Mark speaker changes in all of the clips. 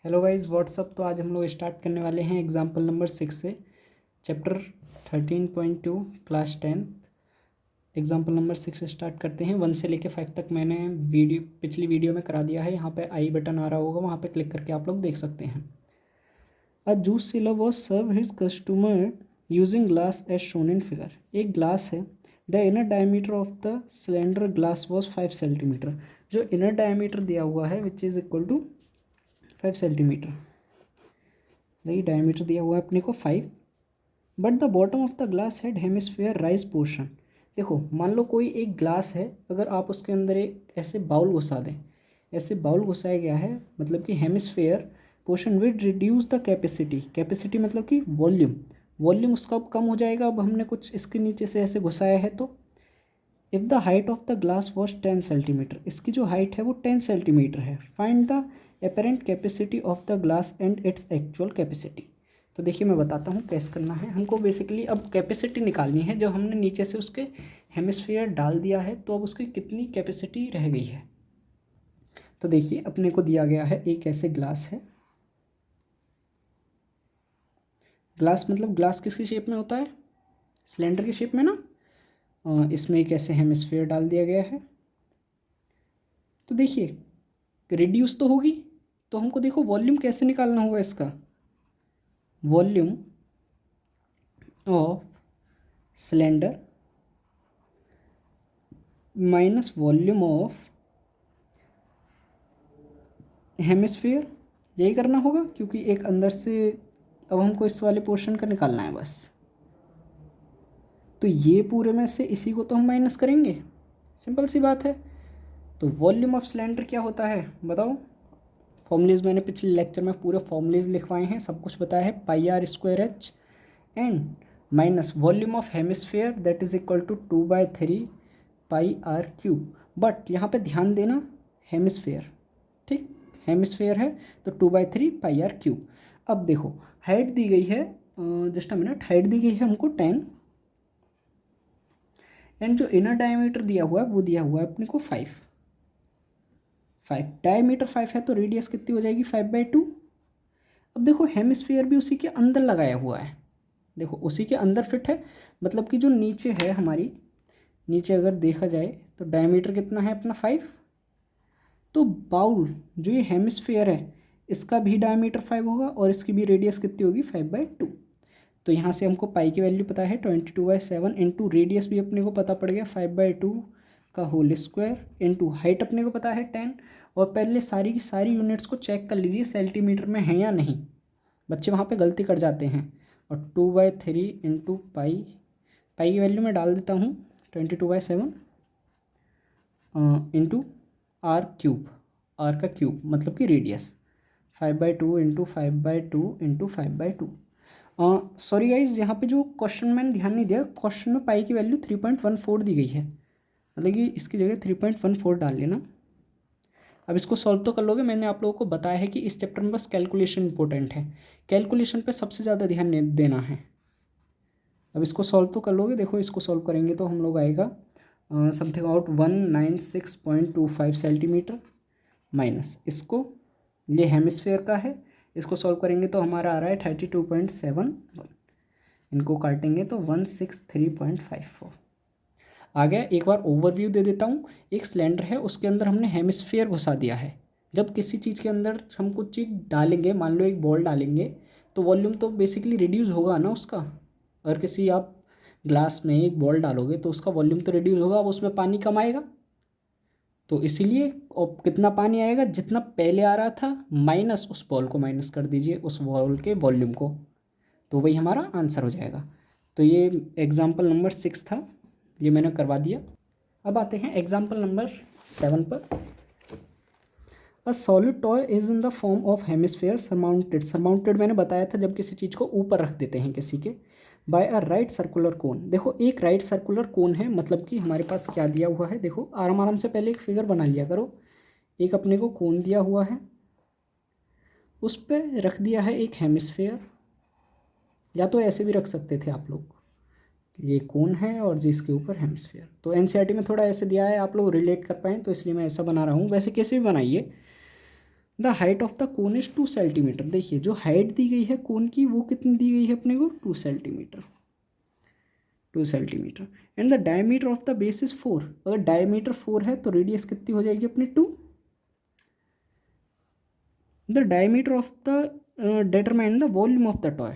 Speaker 1: Hello guys what's up. तो आज हम लोग स्टार्ट करने वाले हैं एग्जाम्पल नंबर 6 से chapter 13.2 class 10। Example number 6 start करते हैं। 1 से लेके 5 तक मैंने पिछली वीडियो में करा दिया है। यहाँ पे आई बटन आ रहा होगा, वहाँ पे क्लिक करके आप लोग देख सकते हैं। A juice seller was serve his customer using glass as shown in figure. एक ग्लास है। The inner diameter of the cylinder glass was 5 centimetre. जो इनर डायमीटर दिया हुआ है which is equal to 5 centimetre. देखिए डायमीटर दिया हुआ है अपने को 5, but the bottom of the glass had hemisphere rise portion. देखो मान लो कोई एक ग्लास है, अगर आप उसके अंदर एक ऐसे बाउल घुसा दें, ऐसे बाउल घुसाया गया है, मतलब कि hemisphere portion with reduce the capacity. Capacity मतलब कि वॉल्यूम। वॉल्यूम उसका अब कम हो जाएगा। अब हमने कुछ इसके नीचे से ऐसे घुसाया है तो if the height of the glass was 10 centimetre, इसकी जो हाइट है वो 10 सेंटीमीटर है। Find the apparent capacity of the glass and its actual capacity. तो देखिए मैं बताता हूँ कैसे करना है। हमको बेसिकली अब कैपेसिटी निकालनी है। जब हमने नीचे से उसके हेमिस्फीयर डाल दिया है तो अब उसकी कितनी कैपेसिटी रह गई है। तो देखिए अपने को दिया गया है एक ऐसे ग्लास है। ग्लास मतलब ग्लास किसकी शेप में होता है? सिलेंडर की शेप में ना। इसमें एक ऐसे हेमिस्फीयर डाल दिया गया है। तो देखिए रिड्यूस तो होगी, तो हमको देखो वॉल्यूम कैसे निकालना होगा इसका। Volume of cylinder minus volume of hemisphere, यही करना होगा क्योंकि एक अंदर से अब हमको इस वाले पोर्शन का निकालना है बस। तो ये पूरे में से इसी को तो हम माइनस करेंगे, सिंपल सी बात है। तो वॉल्यूम ऑफ सिलेंडर क्या होता है बताओ। फॉर्मूलेज मैंने पिछले लेक्चर में पूरे फॉर्मूलेज लिखवाए हैं, सब कुछ बताया है। Pi are square H and minus volume of hemisphere that is equal to 2/3 pi are cube. But यहाँ पे ध्यान देना हेमिस्फीयर, ठीक, हेमिस्फीयर है तो 2/3 पाई आर क्यूब। अब देखो हाइट दी गई है, जस्ट अ मिनट, हाइट दी गई है हमको 10 एंड जो इनर डायमीटर दिया हुआ है वो दिया हुआ है अपने को 5। डायमीटर 5 है तो रेडियस कितनी हो जाएगी 5/2। अब देखो हेमिस्फीयर भी उसी के अंदर लगाया हुआ है, देखो उसी के अंदर फिट है। मतलब कि जो नीचे है हमारी, नीचे अगर देखा जाए तो डायमीटर कितना है अपना 5। तो बाउल जो ये हेमिस्फीयर है इसका भी डायमीटर 5 होगा और इसकी भी रेडियस कितनी होगी 5/2। तो यहाँ से हमको पाई की वैल्यू पता है 22/7 इंटू रेडियस भी अपने को पता पड़ गया 5/2 का होल स्क्वायर इंटू हाइट अपने को पता है 10। और पहले सारी की सारी यूनिट्स को चेक कर लीजिए सेंटीमीटर में है या नहीं, बच्चे वहाँ पे गलती कर जाते हैं। और 2/3 इंटू पाई, पाई की वैल्यू मैं डाल देता हूँ 22/7 इंटू आर क्यूब, आर का क्यूब मतलब कि radius 5/2 into 5/2 into 5/2। Sorry guys, यहाँ पे जो क्वेश्चन मैंने ध्यान नहीं दिया, क्वेश्चन में पाई की वैल्यू 3.14 दी गई है, मतलब कि इसकी जगह 3.14 डाल लेना। अब इसको सॉल्व तो कर लोगे। मैंने आप लोगों को बताया है कि इस चैप्टर में बस कैलकुलेशन इंपॉर्टेंट है, कैलकुलेशन पे सबसे ज़्यादा ध्यान देना है। अब इसको सॉल्व तो कर लोगे। देखो इसको सॉल्व करेंगे तो हम लोग आएगा समथिंग आउट 196.25 सेंटीमीटर माइनस इसको, ये हेमिस्फेयर का है, इसको सॉल्व करेंगे तो हमारा आ रहा है 32.71। इनको काटेंगे तो 163.54 आ गया। एक बार ओवरव्यू दे देता हूँ। एक सिलेंडर है, उसके अंदर हमने हेमिस्फीयर घुसा दिया है। जब किसी चीज़ के अंदर हम कुछ चीज़ डालेंगे, मान लो एक बॉल डालेंगे, तो वॉल्यूम तो बेसिकली रिड्यूस होगा ना उसका। अगर किसी आप ग्लास में एक बॉल डालोगे तो उसका वॉल्यूम तो रिड्यूस होगा, अब उसमें पानी कम आएगा। तो इसीलिए कितना पानी आएगा, जितना पहले आ रहा था माइनस उस बॉल को माइनस कर दीजिए उस बॉल के वॉल्यूम को, तो वही हमारा आंसर हो जाएगा। तो ये एग्जाम्पल नंबर 6 था, ये मैंने करवा दिया। अब आते हैं एग्जाम्पल नंबर 7 पर। A solid toy is in the form of hemisphere surmounted. Surmounted मैंने बताया था जब किसी चीज़ को ऊपर रख देते हैं किसी के, by a right circular cone. देखो एक राइट सर्कुलर कोन है, मतलब कि हमारे पास क्या दिया हुआ है, देखो आराम आराम से पहले एक फिगर बना लिया करो। एक अपने को कोन दिया हुआ है, उस पर रख दिया है एक हेमिस्फेयर, या तो ऐसे भी रख सकते थे आप लोग, ये कोन है और जिसके ऊपर हेमिस्फीयर। तो एनसीईआरटी में थोड़ा ऐसे दिया है, आप लोग रिलेट कर पाएँ तो इसलिए मैं ऐसा बना रहा हूँ, वैसे कैसे भी बनाइए। The height of the cone is 2 centimetre. देखिए जो हाइट दी गई है कोन की वो कितनी दी गई है अपने को, 2 centimetre, 2 centimetre. And the diameter of the base is 4। अगर डायमीटर 4 है तो रेडियस कितनी हो जाएगी अपनी 2। The diameter of the determine the volume of the toy.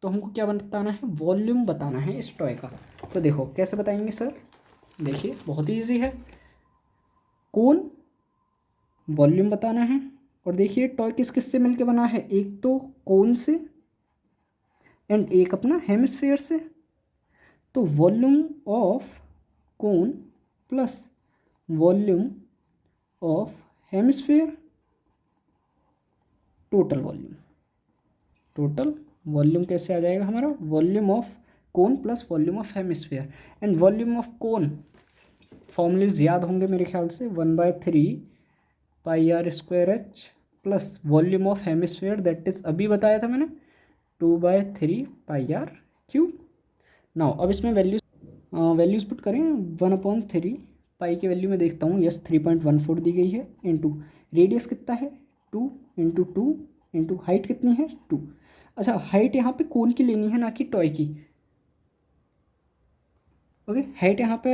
Speaker 1: तो हमको क्या बताना है, वॉल्यूम बताना है इस टॉय का। तो देखो कैसे बताएंगे सर, देखिए बहुत ही ईजी है। कोन वॉल्यूम बताना है, और देखिए टॉय किस किस से मिलके बना है, एक तो कोन से एंड एक अपना हेमिस्फीयर से। तो volume of cone plus volume of hemisphere, total volume. Total volume कैसे आ जाएगा हमारा, volume of cone plus volume of hemisphere. And volume of cone formulas याद होंगे मेरे ख्याल से, 1/3 pi are square H plus volume of hemisphere that is अभी बताया था मैंने 2/3 पाई आर क्यूब। नाउ अब इसमें वैल्यूज पुट करें, 1/3 पाई की वैल्यू में देखता हूँ, यस 3.14 दी गई है, इंटू रेडियस कितना है 2 इंटू 2 इंटू हाइट कितनी है 2। अच्छा हाइट यहाँ पे कोन की लेनी है ना कि टॉय की। ओके हाइट यहाँ पे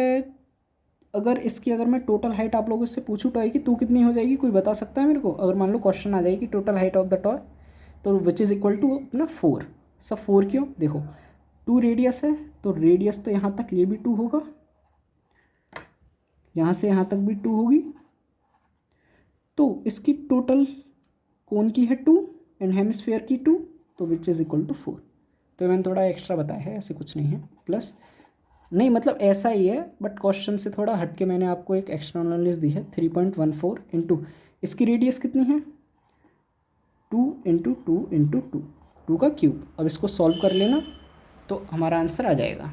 Speaker 1: अगर इसकी अगर मैं टोटल हाइट आप लोगों से पूछूँ टॉय की तो कितनी हो जाएगी, कोई बता सकता है मेरे को। अगर मान लो क्वेश्चन आ जाएगी total height of the toy, तो विच इज़ इक्वल टू अपना 4। सब 4 क्यों, देखो 2 रेडियस है तो रेडियस तो यहाँ तक ये भी 2 होगा, यहाँ से यहाँ तक भी 2 होगी, तो इसकी टोटल कोन की है 2 एंड हेमिस्फीयर की 2, तो विच इज़ इक्वल टू 4। तो मैंने थोड़ा एक्स्ट्रा बताया है, ऐसे कुछ नहीं है, प्लस नहीं मतलब ऐसा ही है बट क्वेश्चन से थोड़ा हट के मैंने आपको एक एक्स्ट्रा नॉलेज दी है। 3.14 इंटू इसकी रेडियस कितनी है 2 इंटू 2 इंटू 2, 2 का क्यूब। अब इसको सॉल्व कर लेना तो हमारा आंसर आ जाएगा।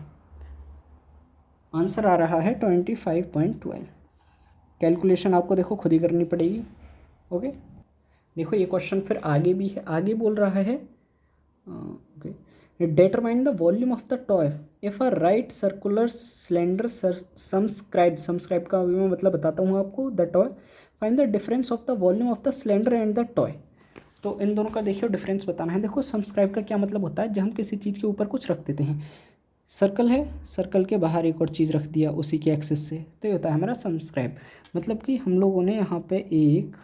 Speaker 1: आंसर आ रहा है 25.12। कैलकुलेशन आपको देखो खुद ही करनी पड़ेगी। ओके देखो ये क्वेश्चन फिर आगे भी है, आगे बोल रहा है okay determine the volume of the toy if a right circular cylinder subscribe का अभी मैं मतलब बताता हूँ आपको, the toy find the difference of the volume of the cylinder and the toy. तो इन दोनों का देखिए डिफरेंस बताना है। देखो सब्सक्राइब का क्या मतलब होता है, जब हम किसी चीज़ के ऊपर कुछ रख देते हैं, सर्कल है सर्कल के बाहर एक और चीज़ रख दिया उसी के एक्सिस से, तो ये होता है हमारा सब्सक्राइब। मतलब कि हम लोगों ने यहाँ पे एक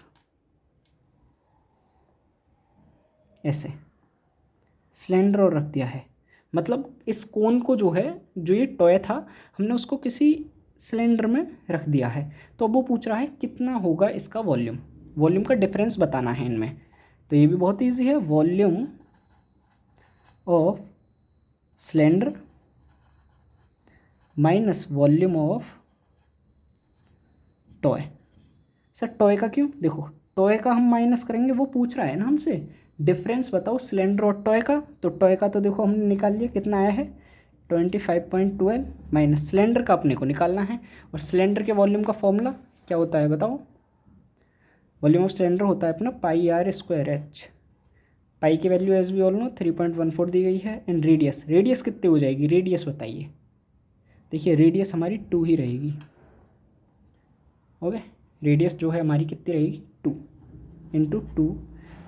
Speaker 1: ऐसे सिलेंडर और रख दिया है, मतलब इस कोन को जो है जो ये टॉय था हमने उसको किसी सिलेंडर में रख दिया है। तो अब वो पूछ रहा है कितना होगा इसका वॉल्यूम, वॉल्यूम का डिफरेंस बताना है इनमें। तो ये भी बहुत ईजी है, volume of cylinder minus volume of toy. Sir toy का क्यों, देखो टॉय का हम माइनस करेंगे, वो पूछ रहा है ना हमसे डिफरेंस बताओ सिलेंडर और टॉय का। तो टॉय का तो देखो हमने निकाल लिया, कितना आया है 25.12 माइनस सिलेंडर का अपने को निकालना है। और सिलेंडर के वॉल्यूम का फॉर्मूला क्या होता है बताओ, वॉल्यूम ऑफ सिलेंडर होता है अपना pi are square H. Pi की value as we all know 3.14 दी गई है। एंड रेडियस, रेडियस कितनी हो जाएगी, रेडियस बताइए। देखिए रेडियस हमारी 2 ही रहेगी। ओके रेडियस जो है हमारी कितनी रहेगी 2 इंटू 2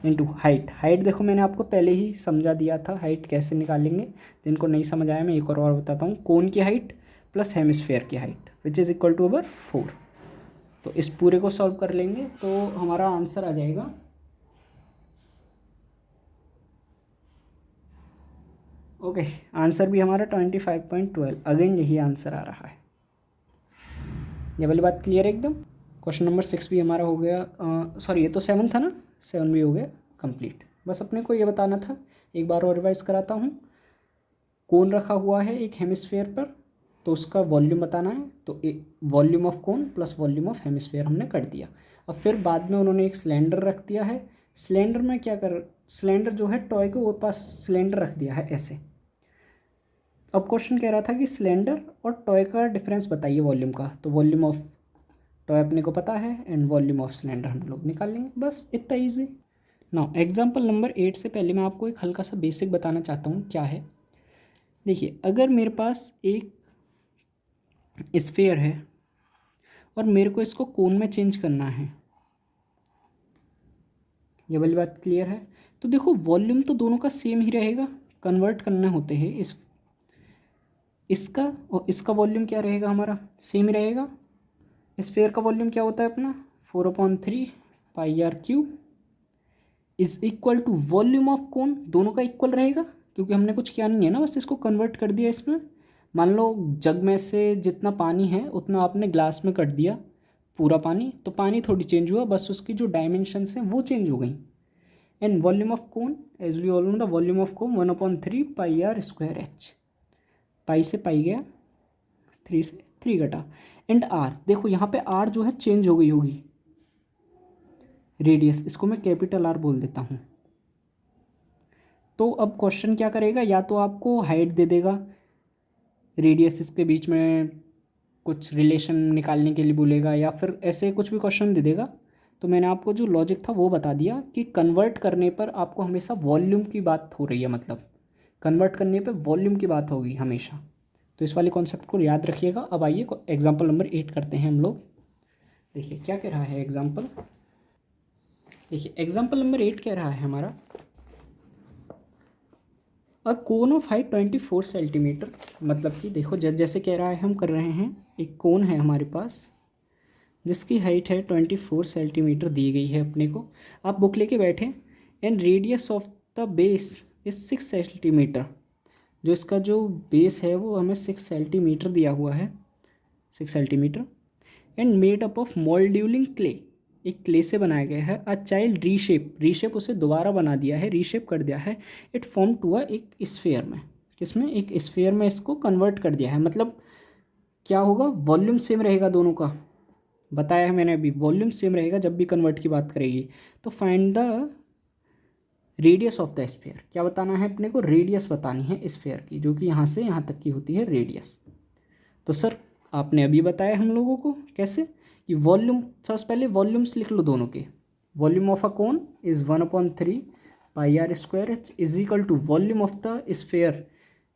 Speaker 1: इंटू हाइट। हाइट देखो मैंने आपको पहले ही समझा दिया था हाइट कैसे निकालेंगे, जिनको नहीं समझ आया मैं एक और बताता हूँ। कोन की हाइट प्लस हेमिस्फेयर की height which is equal to over 4। तो इस पूरे को सॉल्व कर लेंगे तो हमारा आंसर आ जाएगा ओके आंसर भी हमारा 25.12। अगेन यही आंसर आ रहा है। ये वाली बात क्लियर है एकदम। क्वेश्चन नंबर 6 भी हमारा हो गया, सॉरी ये तो 7 था ना, 7 भी हो गया कंप्लीट। बस अपने को ये बताना था, एक बार और रिवाइज कराता हूँ। कोन रखा हुआ है एक हेमिस्फेयर पर, तो उसका वॉल्यूम बताना है। तो volume of cone plus volume of hemisphere हमने कर दिया। अब फिर बाद में उन्होंने एक सिलेंडर रख दिया है। सिलेंडर में क्या कर, सिलेंडर जो है टॉय के और पास सिलेंडर रख दिया है ऐसे। अब क्वेश्चन कह रहा था कि सिलेंडर और टॉय का डिफरेंस बताइए वॉल्यूम का। तो वॉल्यूम ऑफ टॉय अपने को पता है एंड वॉल्यूम ऑफ सिलेंडर हम लोग निकाल लेंगे, बस इतना ईजी। नाउ एग्जाम्पल नंबर 8 से पहले मैं आपको एक हल्का सा बेसिक बताना चाहता हूँ क्या है। देखिए अगर मेरे पास एक स्फीयर है और मेरे को इसको कोन में चेंज करना है, ये वाली बात क्लियर है। तो देखो वॉल्यूम तो दोनों का सेम ही रहेगा, कन्वर्ट करने होते हैं इसका और इसका वॉल्यूम क्या रहेगा हमारा, सेम ही रहेगा। स्फेयर का वॉल्यूम क्या होता है अपना 4/3 pi are cube is equal to volume of cone, दोनों का इक्वल रहेगा क्योंकि हमने कुछ किया नहीं है ना, बस इसको कन्वर्ट कर दिया इसमें। मान लो जग में से जितना पानी है उतना आपने ग्लास में कर दिया पूरा पानी, तो पानी थोड़ी चेंज हुआ, बस उसकी जो डायमेंशंस हैं वो चेंज हो गई। And volume of cone as we all know the volume of cone 1/3 pi are square H, pi से पाई गया, 3 से 3 घटा। एंड आर देखो यहाँ पे आर जो है चेंज हो गई होगी, रेडियस, इसको मैं कैपिटल आर बोल देता हूँ। तो अब क्वेश्चन क्या करेगा, या तो आपको हाइट दे देगा, रेडियस इसके बीच में कुछ रिलेशन निकालने के लिए बोलेगा, या फिर ऐसे कुछ भी क्वेश्चन दे देगा। तो मैंने आपको जो लॉजिक था वो बता दिया कि कन्वर्ट करने पर आपको हमेशा वॉल्यूम की बात हो रही है, मतलब कन्वर्ट करने पर वॉल्यूम की बात होगी हमेशा। तो इस वाले कॉन्सेप्ट को याद रखिएगा। अब आइए एग्जाम्पल नंबर 8 करते हैं हम लोग। देखिए क्या कह रहा है एग्जाम्पल, देखिए एग्जाम्पल नंबर 8 कह रहा है हमारा अ कोन ऑफ हाइट 24 सेंटीमीटर, मतलब कि देखो जैसे कह रहा है हम कर रहे हैं, एक कोन है हमारे पास जिसकी हाइट है 24 सेंटीमीटर दी गई है अपने को, आप बुक लेके बैठे। And radius of the base is 6 centimetre, जो इसका जो बेस है वो हमें 6 सेंटीमीटर दिया हुआ है, 6 centimetre. And made up of modelling clay, एक क्ले से बनाया गया है। अ चाइल्ड रीशेप उसे दोबारा बना दिया है, रीशेप कर दिया है। इट फॉर्म टू अ एक स्फेयर में, किसमें, एक स्फेयर में इसको कन्वर्ट कर दिया है। मतलब क्या होगा, वॉल्यूम सेम रहेगा दोनों का, बताया है मैंने अभी, वॉल्यूम सेम रहेगा जब भी कन्वर्ट की बात करेगी। तो find the radius of the sphere, क्या बताना है अपने को, रेडियस बतानी है स्फेयर की, जो कि यहाँ से यहाँ तक की होती है रेडियस। तो सर आपने अभी बताया हम लोगों को कैसे, कि वॉल्यूम, सबसे पहले वॉल्यूम्स लिख लो दोनों के। Volume of a cone is 1/3 pi are square h is equal to volume of the sphere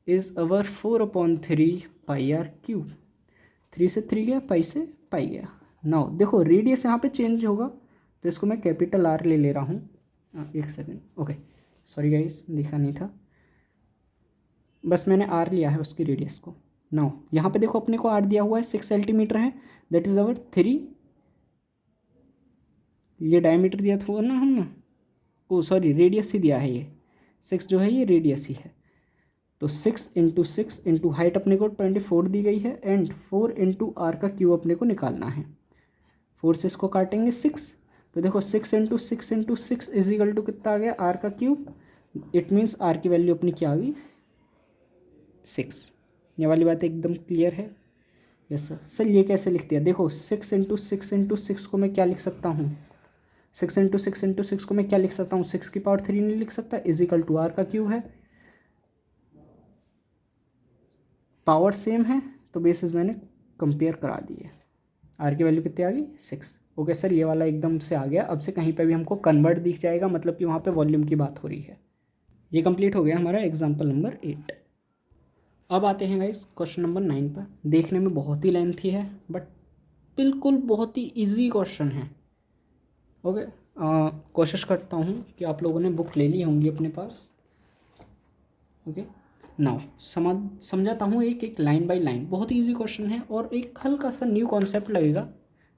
Speaker 1: is our 4/3 pi are cube, 3 से 3 गया, पाई से पाई गया। नाउ देखो रेडियस यहाँ पे चेंज होगा, तो इसको मैं कैपिटल आर ले रहा हूँ। एक सेकेंड, ओके सॉरी गाइस, दिखा नहीं था, बस मैंने आर लिया है उसकी रेडियस को। नाउ यहाँ पे देखो अपने को आर दिया हुआ है 6 सेंटीमीटर है, दैट इज़ अवर 3, ये डायमीटर दिया था ना हमने, ओ सॉरी रेडियस ही दिया है, ये 6 जो है ये रेडियस ही है। तो 6 इंटू 6 इंटू हाइट अपने को 24 दी गई है, एंड 4 इंटू आर का क्यूब अपने को निकालना है। 4 से इसको काटेंगे 6, तो देखो 6 into 6 into 6 is equal to कितना आ गया, आर का क्यूब। इट मीन्स आर की वैल्यू अपनी क्या आ गई, 6। ये वाली बात एकदम क्लियर है। Yes sir. सर ये कैसे लिख दिया, देखो 6 इंटू 6 इंटू 6 को मैं क्या लिख सकता हूँ, 6 इंटू 6 इंटू 6 को मैं क्या लिख सकता हूँ, 6 की पावर 3 नहीं लिख सकता, इज इक्वल टू आर का क्यूब है, पावर सेम है तो बेसिस मैंने कंपेयर करा दिए। आर की वैल्यू कितनी आ गई, 6। ओके सर, ये वाला एकदम से आ गया। अब से कहीं पे भी हमको कन्वर्ट दिख जाएगा, मतलब कि वहाँ पे वॉल्यूम की बात हो रही है। ये कंप्लीट हो गया हमारा एग्जाम्पल नंबर 8। अब आते हैं गाइस क्वेश्चन नंबर 9 पर। देखने में बहुत ही लेंथी है बट बिल्कुल बहुत ही इजी क्वेश्चन है। ओके, कोशिश करता हूँ कि आप लोगों ने बुक ले ली होंगी अपने पास। ओके नाउ समझाता हूँ एक एक लाइन बाय लाइन। बहुत ही ईजी क्वेश्चन है और एक हल्का सा न्यू कॉन्सेप्ट लगेगा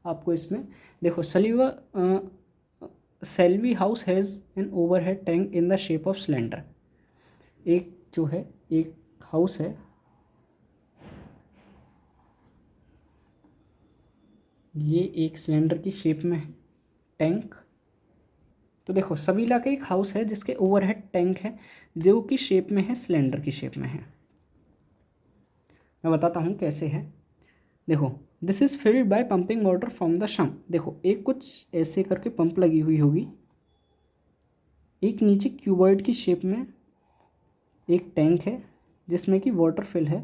Speaker 1: आपको इसमें। देखो Selvi house has an overhead tank in the shape of cylinder. एक जो है एक हाउस है, ये एक सिलेंडर की शेप में है टैंक। तो देखो सवीला का एक हाउस है जिसके ओवरहेड टैंक है जो कि शेप में है, सिलेंडर की शेप में है। मैं बताता हूँ कैसे है। देखो this is filled by pumping water from the shank. देखो एक कुछ ऐसे करके पंप लगी हुई होगी, एक नीचे क्यूबॉइड की शेप में एक टैंक है जिसमें कि वाटर फिल है।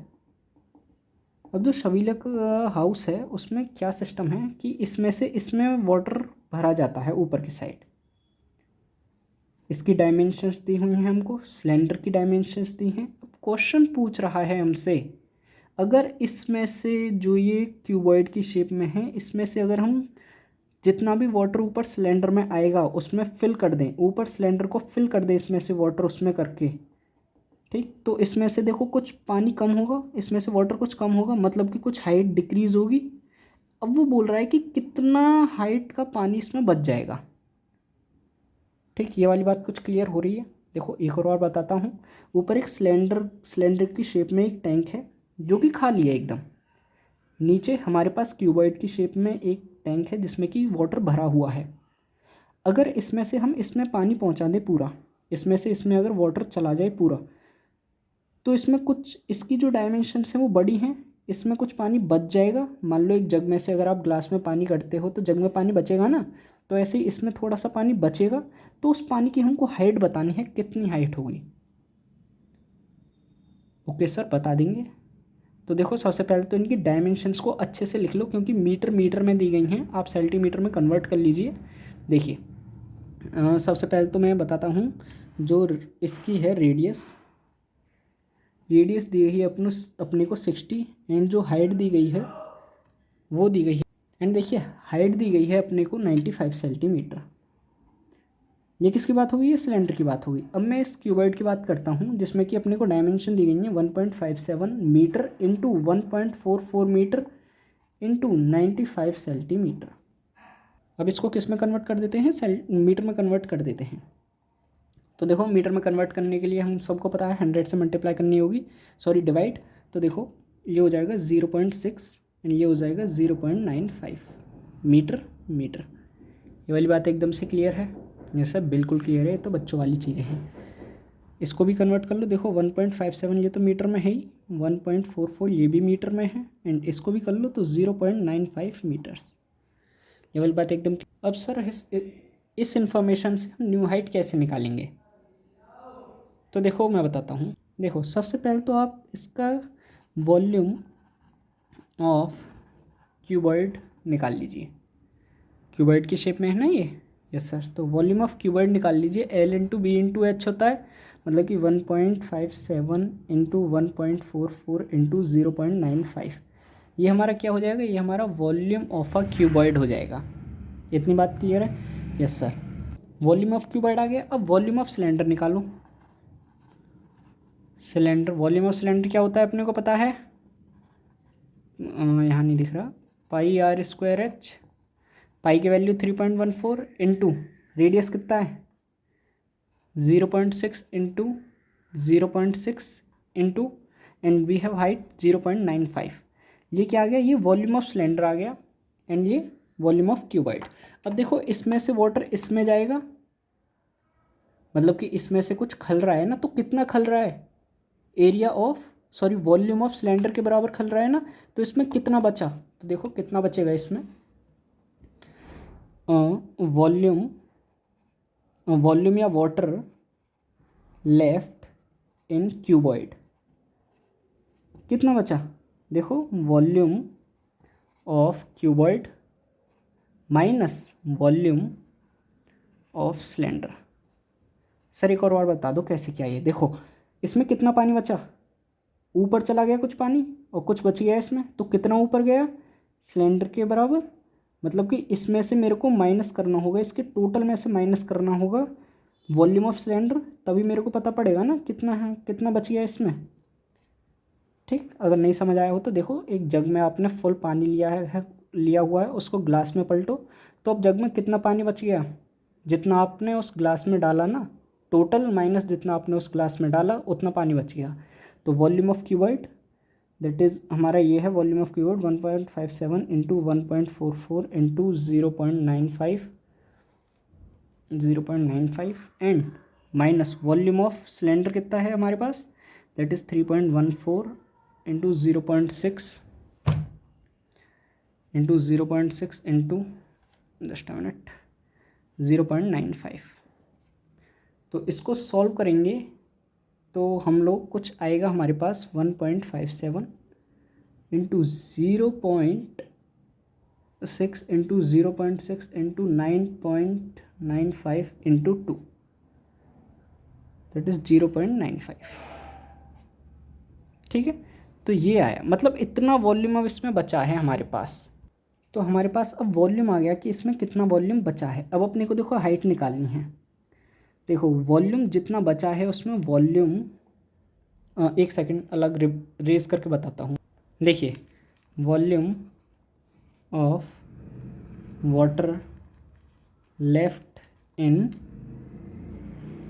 Speaker 1: अब जो शवीला का हाउस है उसमें क्या सिस्टम है कि इसमें वाटर भरा जाता है ऊपर की साइड। इसकी डायमेंशंस दी हुई हैं हमको, सिलेंडर की डायमेंशंस दी हैं। अब क्वेश्चन पूछ रहा है हमसे, अगर इसमें से जो ये क्यूबॉइड की शेप में है इसमें से अगर हम जितना भी वाटर ऊपर सिलेंडर में आएगा उसमें फिल कर दें, ऊपर सिलेंडर को फिल कर दें इसमें से वाटर उसमें करके, ठीक। तो इसमें से देखो कुछ पानी कम होगा, इसमें से वाटर कुछ कम होगा, मतलब कि कुछ हाइट डिक्रीज होगी। अब वो बोल रहा है कि कितना हाइट का पानी इसमें बच जाएगा, ठीक। ये वाली बात कुछ क्लियर हो रही है। देखो एक और बताता हूँ। ऊपर एक सिलेंडर की शेप में एक टैंक है जो कि खाली है एकदम। नीचे हमारे पास क्यूबॉइड की शेप में एक टैंक है जिसमें कि वाटर भरा हुआ है। अगर इसमें से हम इसमें पानी पहुंचा दें पूरा, इसमें से इसमें अगर वाटर चला जाए पूरा, तो इसमें कुछ इसकी जो डायमेंशंस हैं वो बड़ी हैं, इसमें कुछ पानी बच जाएगा। मान लो एक जग में से अगर आप ग्लास में पानी करते हो तो जग में पानी बचेगा ना, तो ऐसे ही इसमें थोड़ा सा पानी बचेगा। तो उस पानी की हमको हाइट बतानी है, कितनी हाइट होगी। ओके सर, बता देंगे। तो देखो सबसे पहले तो इनकी डायमेंशंस को अच्छे से लिख लो, क्योंकि मीटर में दी गई हैं, आप सेंटीमीटर में कन्वर्ट कर लीजिए। देखिए सबसे पहले तो मैं बताता हूँ जो इसकी है रेडियस दी गई है अपने को 60, एंड जो हाइट दी गई है वो दी गई है, एंड देखिए हाइट दी गई है अपने को 95 सेंटीमीटर। ये किसकी बात होगी? ये सिलेंडर की बात होगी। अब मैं इस क्यूबॉइड की बात करता हूँ जिसमें कि अपने को डायमेंशन दी गई है 1.57 metre into 1.44 metre into 95 centimetre. अब इसको किस में कन्वर्ट कर देते हैं? मीटर में कन्वर्ट कर देते हैं। तो देखो मीटर में कन्वर्ट करने के लिए हम सबको पता है 100 से मल्टीप्लाई करनी होगी, सॉरी डिवाइड। तो देखो ये हो जाएगा 0.6 एंड ये हो जाएगा 0.95 मीटर। ये वाली बात एकदम से क्लियर है? ये सब बिल्कुल क्लियर है, ये तो बच्चों वाली चीज़ें हैं। इसको भी कन्वर्ट कर लो। देखो 1.57 ये तो मीटर में है ही, 1.44 ये भी मीटर में है, एंड इसको भी कर लो तो 0.95 मीटर्स। ये वाली बात एकदम। अब सर इस इंफॉर्मेशन से हम न्यू हाइट कैसे निकालेंगे? तो देखो मैं बताता हूँ। देखो सबसे पहले तो आप इसका वॉल्यूम ऑफ क्यूबॉइड निकाल लीजिए। क्यूबॉइड की शेप में है ना ये, यस सर। तो वॉल्यूम ऑफ क्यूबॉइड निकाल लीजिए। L into b into h होता है, मतलब कि 1.57 इंटू 1.44 इंटू 0.95। ये हमारा क्या हो जाएगा? ये हमारा वॉल्यूम ऑफ अ क्यूबॉइड हो जाएगा। इतनी बात क्लियर है? Yes sir. Volume of cuboid आ गया। अब वॉल्यूम ऑफ सिलेंडर निकालो। वॉल्यूम ऑफ सिलेंडर क्या होता है अपने को पता है, यहाँ नहीं दिख रहा, pi are square H. Pi की वैल्यू 3.14 इंटू रेडियस कितना है 0.6 into 0.6 into and we have height 0.95। ये क्या आ गया? ये वॉल्यूम ऑफ सिलेंडर आ गया, एंड ये वॉल्यूम ऑफ क्यूबॉइड। अब देखो इसमें से वाटर इसमें जाएगा, मतलब कि इसमें से कुछ खल रहा है ना, तो कितना खल रहा है? वॉल्यूम ऑफ सिलेंडर के बराबर खल रहा है ना, तो इसमें कितना बचा? तो देखो कितना बचेगा इसमें। वॉल्यूम या वाटर लेफ्ट इन क्यूबॉइड कितना बचा? देखो volume of cuboid minus volume of cylinder. Sir एक और बार बता दो कैसे क्या? ये देखो इसमें कितना पानी बचा? ऊपर चला गया कुछ पानी और कुछ बच गया इसमें, तो कितना ऊपर गया? सिलेंडर के बराबर। मतलब कि इसमें से मेरे को माइनस करना होगा, इसके टोटल में से माइनस करना होगा वॉल्यूम ऑफ सिलेंडर, तभी मेरे को पता पड़ेगा ना कितना है, कितना बच गया इसमें, ठीक। अगर नहीं समझ आया हो तो देखो, एक जग में आपने फुल पानी लिया हुआ है, उसको ग्लास में पलटो, तो अब जग में कितना पानी बच गया? जितना आपने उस ग्लास में डाला ना, टोटल माइनस जितना आपने उस ग्लास में डाला उतना पानी बच गया। तो volume of cuboid that is हमारा ये है volume of cuboid 1.57 into 1.44 into 0.95 and minus volume of cylinder कितना है हमारे पास, that is 3.14 into 0.6 into 0.6 into just a minute 0.95। तो इसको सॉल्व करेंगे तो हम लोग कुछ आएगा हमारे पास 1.57 into 0.6 into 0.6 into 9.95 into 2 that is 0.95, ठीक है। तो ये आया, मतलब इतना वॉल्यूम अब इसमें बचा है हमारे पास, तो हमारे पास अब वॉल्यूम आ गया कि इसमें कितना वॉल्यूम बचा है। अब अपने को देखो हाइट निकालनी है। देखो वॉल्यूम जितना बचा है उसमें वॉल्यूम, एक सेकंड अलग रेज करके बताता हूँ। देखिए volume of water left in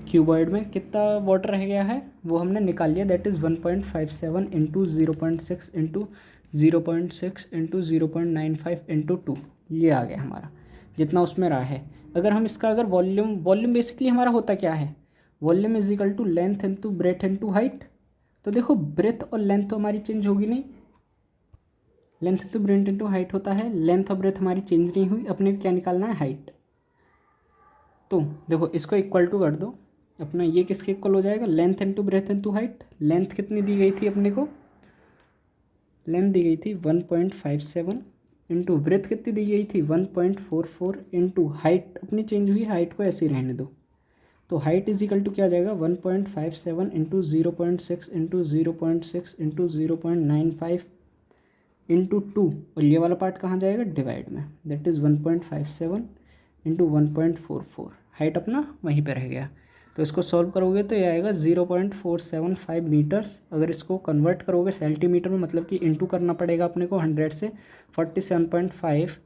Speaker 1: cuboid में कितना वाटर रह गया है वो हमने निकाल लिया, that is 1.57 into 0.6 into 0.6 into 0.95 into 2, ये आ गया हमारा जितना उसमें रहा है। अगर हम इसका अगर वॉल्यूम बेसिकली हमारा होता क्या है, volume is equal to length into breadth into height. तो देखो ब्रेथ और लेंथ तो हमारी चेंज होगी नहीं, length into breadth into height होता है, लेंथ और ब्रेथ हमारी चेंज नहीं हुई, अपने क्या निकालना है हाइट। तो देखो इसको इक्वल टू कर दो, अपना ये किसके इक्वल हो जाएगा, length into breadth into height. Length कितनी दी गई थी अपने को, लेंथ दी गई थी 1.57 इंटू ब्रेथ कितनी दी गई थी 1.44 इंटू हाइट अपनी चेंज हुई, हाइट को ऐसे ही रहने दो। तो हाइट इज इक्वल टू क्या आ जाएगा 1.57 इंटू 0.6 इंटू 0.6 इंटू 0.95 इंटू 2, और ये वाला पार्ट कहाँ जाएगा डिवाइड में, दैट इज़ 1.57 इंटू 1.44, हाइट अपना वहीं पे रह गया। तो इसको सॉल्व करोगे तो ये आएगा 0.475 मीटर्स। अगर इसको कन्वर्ट करोगे सेंटीमीटर में, मतलब कि इंटू करना पड़ेगा अपने को 100 से, 47.5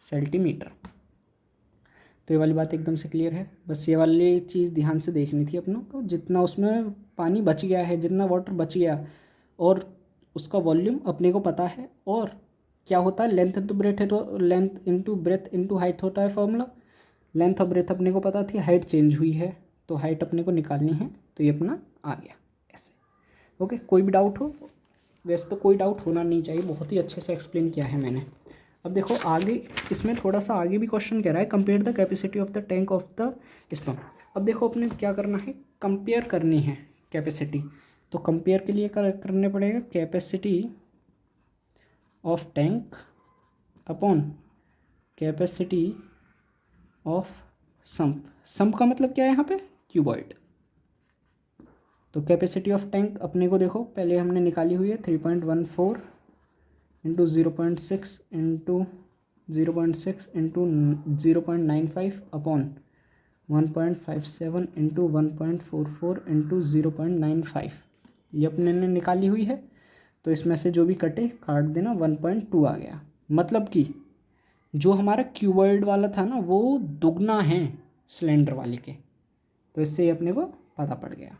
Speaker 1: सेंटीमीटर। तो ये वाली बात एकदम से क्लियर है। बस ये वाली चीज़ ध्यान से देखनी थी अपनों को, जितना उसमें पानी बच गया है, जितना वाटर बच गया, और उसका वॉल्यूम अपने को पता है, और क्या होता है length into breath, length into breadth into height होता है फॉर्मूला। लेंथ और ब्रेथ अपने को पता थी, हाइट चेंज हुई है तो हाइट अपने को निकालनी है, तो ये अपना आ गया ऐसे। ओके, कोई भी डाउट हो, वैसे तो कोई डाउट होना नहीं चाहिए, बहुत ही अच्छे से एक्सप्लेन किया है मैंने। अब देखो आगे इसमें थोड़ा सा आगे भी क्वेश्चन कह रहा है, compare the capacity of the tank of the sperm. अब देखो अपने क्या करना है, कंपेयर करनी है कैपेसिटी। तो कंपेयर के लिए करने पड़ेगा capacity of tank upon capacity of sump. Sump का मतलब क्या है यहाँ पे, क्यूबॉइड। तो कैपेसिटी ऑफ टैंक अपने को देखो पहले हमने निकाली हुई है 3.14 into 0.6 into 0.6 into 0.95 upon 1.57 into 1.44 into 0.95, ये अपने ने निकाली हुई है। तो इसमें से जो भी कटे काट देना, 1.2 आ गया। मतलब कि जो हमारा क्यूबॉइड वाला था ना वो दुगना है सिलेंडर वाले के, तो इससे ये अपने को पता पड़ गया।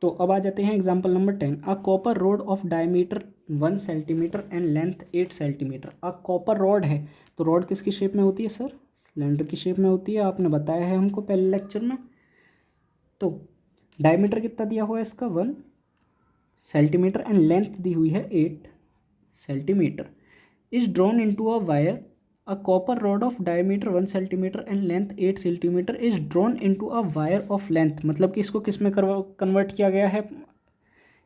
Speaker 1: तो अब आ जाते हैं example number 10। A copper road of diameter 1 centimetre and length 8 centimetre. A copper rod है, तो रॉड किसकी शेप में होती है सर, सिलेंडर की शेप में होती है, आपने बताया है हमको पहले लेक्चर में। तो डायमीटर कितना दिया हुआ है इसका 1 सेंटीमीटर एंड लेंथ दी हुई है 8 centimetre. Is drawn into a wire. A copper rod of diameter 1 centimetre and length 8 centimetre is drawn into a wire of length. मतलब कि इसको किस में कन्वर्ट किया गया है,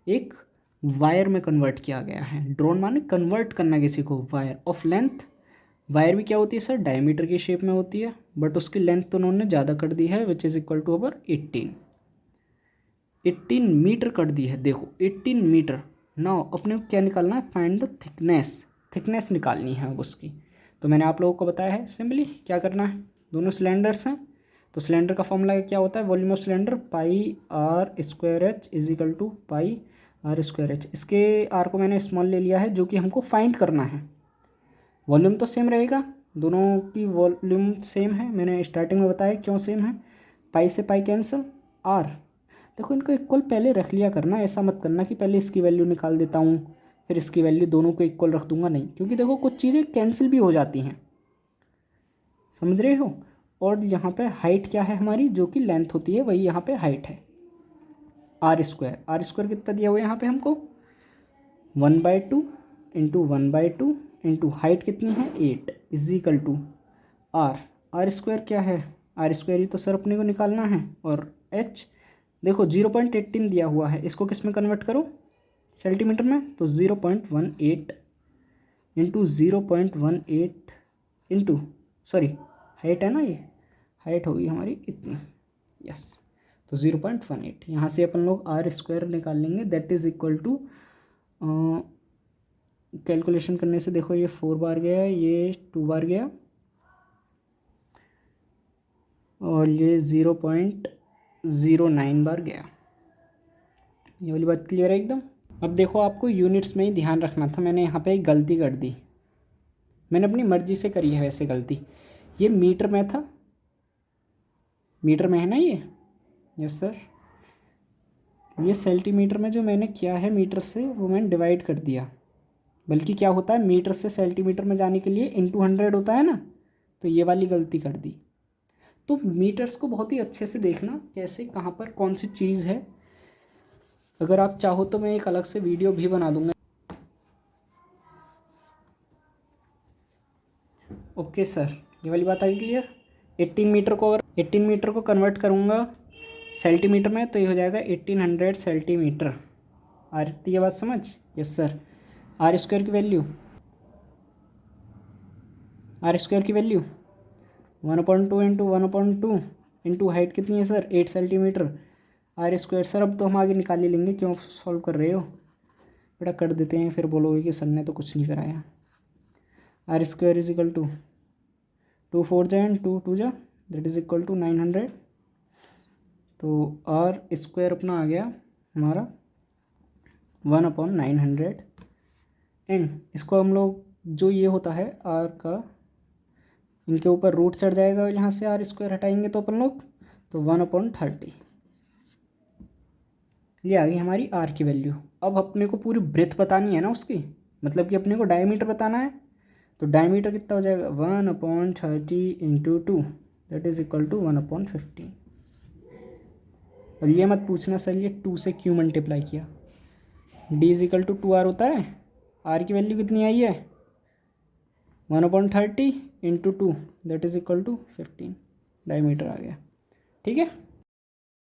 Speaker 1: एक वायर में कन्वर्ट किया गया है। ड्रॉन माने कन्वर्ट करना किसी को, वायर ऑफ लेंथ। वायर भी क्या होती है सर, डायमीटर की शेप में होती है, बट उसकी लेंथ तो उन्होंने ज़्यादा कर दी है, which is equal to over 18 metre कर दी है। देखो 18 मीटर। नाउ अपने को क्या निकालना है, फाइंड द थिकनेस। थिकनेस निकालनी है अब उसकी। तो मैंने आप लोगों को बताया है सिंपली क्या करना है, दोनों सिलेंडर्स हैं, तो सिलेंडर का फॉर्मूला क्या होता है, volume of cylinder pi are square h is equal to pi are square h. इसके आर को मैंने स्मॉल ले लिया है, जो कि हमको फाइंड करना है। वॉल्यूम तो सेम रहेगा, दोनों की वॉल्यूम सेम है, मैंने स्टार्टिंग में बताया क्यों सेम है। पाई से पाई कैंसिल, आर देखो इनको इक्वल पहले रख लिया करना, ऐसा मत करना कि पहले इसकी वैल्यू निकाल देता हूँ फिर इसकी वैल्यू, दोनों को इक्वल रख दूंगा, नहीं, क्योंकि देखो कुछ चीज़ें कैंसिल भी हो जाती हैं, समझ रहे हो। और यहाँ पे हाइट क्या है हमारी, जो कि लेंथ होती है, वही यहाँ पे हाइट है, आर स्क्वायर। आर स्क्वायर कितना दिया हुआ है यहाँ पे हमको 1/2 इंटू 1/2 इंटू हाइट कितनी है 8 equal to r. R square क्या है, आर स्क्वायर ही तो सर अपने को निकालना है। और एच देखो 0.18 दिया हुआ है, इसको किस में कन्वर्ट करो, सेंटीमीटर में, तो 0.18 इंटू 0.18 इंटू, सॉरी हाइट है ना, ये हाइट होगी हमारी इतनी, यस। तो 0.18 यहाँ से अपन लोग आर स्क्वायर निकाल लेंगे, that is equal to calculation करने से देखो ये 4 बार गया, ये 2 बार गया और ये 0.09 बार गया। ये वाली बात क्लियर है एकदम। अब देखो आपको यूनिट्स में ही ध्यान रखना था, मैंने यहाँ पे एक गलती कर दी, मैंने अपनी मर्ज़ी से करी है वैसे गलती। ये मीटर में था, मीटर में है ना ये, यस सर। ये सेंटीमीटर में जो मैंने किया है मीटर से वो मैंने डिवाइड कर दिया, बल्कि क्या होता है मीटर से सेंटीमीटर में जाने के लिए इंटू 100 होता है ना, तो ये वाली गलती कर दी। तो मीटर्स को बहुत ही अच्छे से देखना कैसे कहाँ पर कौन सी चीज़ है। अगर आप चाहो तो मैं एक अलग से वीडियो भी बना दूंगा। ओके सर, ये वाली बात आई क्लियर। 18 मीटर को अगर 18 मीटर को कन्वर्ट करूँगा सेंटीमीटर में तो ये हो जाएगा 1800 सेंटीमीटर। आ रही है बात समझ? Yes sir. आर स्क्वायर की वैल्यू 1/2 इंटू 1/2 इंटू हाइट कितनी है sir 8 centimetre. R square sir अब तो हम आगे निकाल ही लेंगे, क्यों सॉल्व कर रहे हो बेटा, कर देते हैं फिर बोलोगे कि सर ने तो कुछ नहीं कराया। R square is equal to 2 4 जा एंड 2 2 जा दैट इज इक्वल टू 900। तो आर स्क्वायर अपना आ गया हमारा 1/900 एंड इसको हम लोग जो ये होता है आर का, इनके ऊपर रूट चढ़ जाएगा, यहाँ से आर स्क्वायर हटाएंगे तो अपन लोग तो 1/30। ये आ गई हमारी आर की वैल्यू। अब अपने को पूरी ब्रेथ बतानी है ना उसकी, मतलब कि अपने को डायमीटर बताना है। तो डायमीटर कितना हो जाएगा 1/30 into 2 that is equal to 1/15। अब ये मत पूछना सर ये 2 से क्यों मल्टीप्लाई किया। D is equal to 2r होता है। आर की वैल्यू कितनी आई है 1/30 into 2 that is equal to 15। Diameter आ गया, ठीक है।